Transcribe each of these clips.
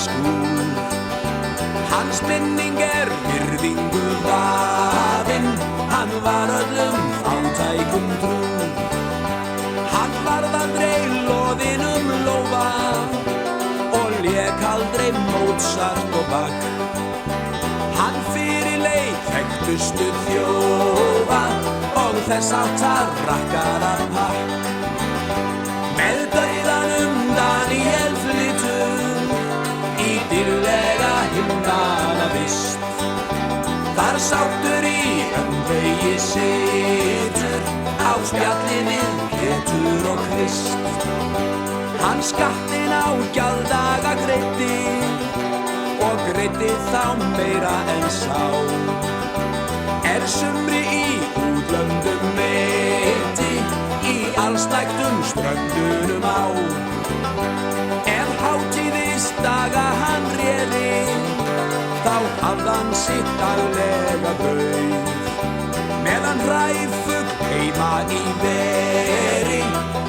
skúr. Hans minning virðingu vafin, hann var öllum fátækum trúr. Hann varð aldrei loðinn lófa og lék aldrei Mozart og Bach. Hann fyrirleik þekktustu þjófa og þess áttar rakkarapakk. Með dauðanum Daniel flytur í dýrlega himnavist. Þar sáttur í öndvegi situr á spjalli við Pétur og Krist. Hann skattinn á gjalddaga greiddi og greiddi þá meira en sá. Sumri í útlöndum meiti, í allsnægtum ströndunum á. Ef hátíðisdaga hann réði, þá hafði hann sitt daglega brauð. Meðan hræfugl heima í veri,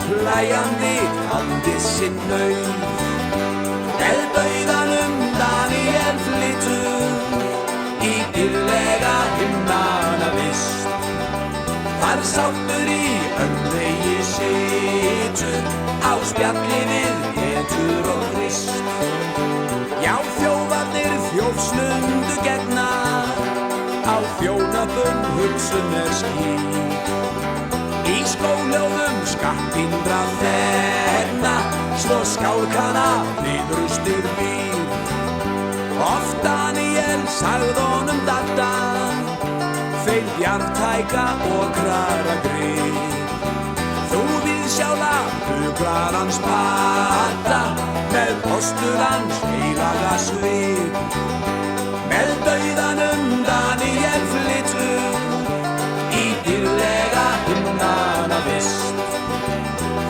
hlæjandi taldi sinn nauð. Með dauðanum Daniel flytur í dýrlega himnavist. Þar sáttur í öndvegi situr á spjalli við Pétur og Krist. Já, þjófarnir þjófsmundu gegna, á þjónabönn hugsun skýr. Í skóljóðum skatthindra þegna, svo skálkana niðrustir býr. Oft Daniel sagði honum Dadda, feil bjarntæka og kraragrip. Þú viðsjála huglar hans patta, með postur hans heilaga svip. Með dauðanum Daniel flytur í dýrlega himnavist.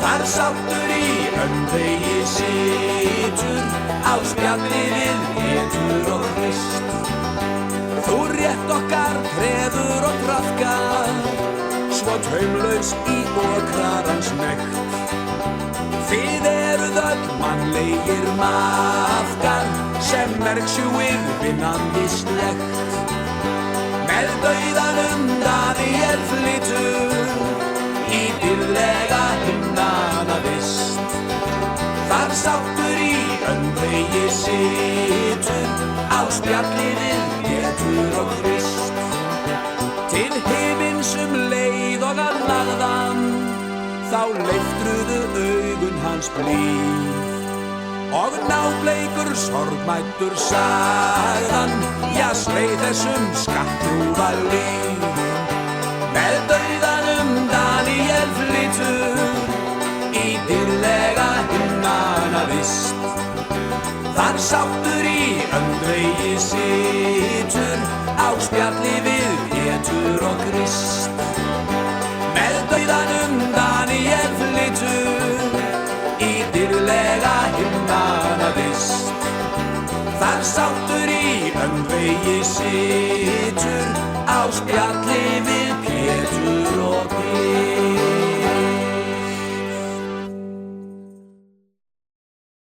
Þar sáttur í öndvegi situr á spjalli við Pétur og Krist. Þú rétt okkar treður og traðkar, svo taumlaus í okrarans nekt. Þið eruð öll mannlegir maðkar, sem merksjúið vinnandi slekt. Með dauðanum Daniel flytur í dýrlega himnavist. Þar sáttur í öndvegi situr á spjalli við Pétur og Krist. Til himins leið og hann lagðan, þá leiftruðu augun hans blíð. Og nábleikur sorgmæddur sagðan, já sveið þessum skatthrúða líf. Með dauðanum Daniel flytur í dýrlega himnavist. Þar sáttur í öndvegi situr á spjalli við Pétur og Krist. Með dauðanum Daniel flytur í dýrlega himnavist. Þar sáttur í öndvegi situr á spjalli við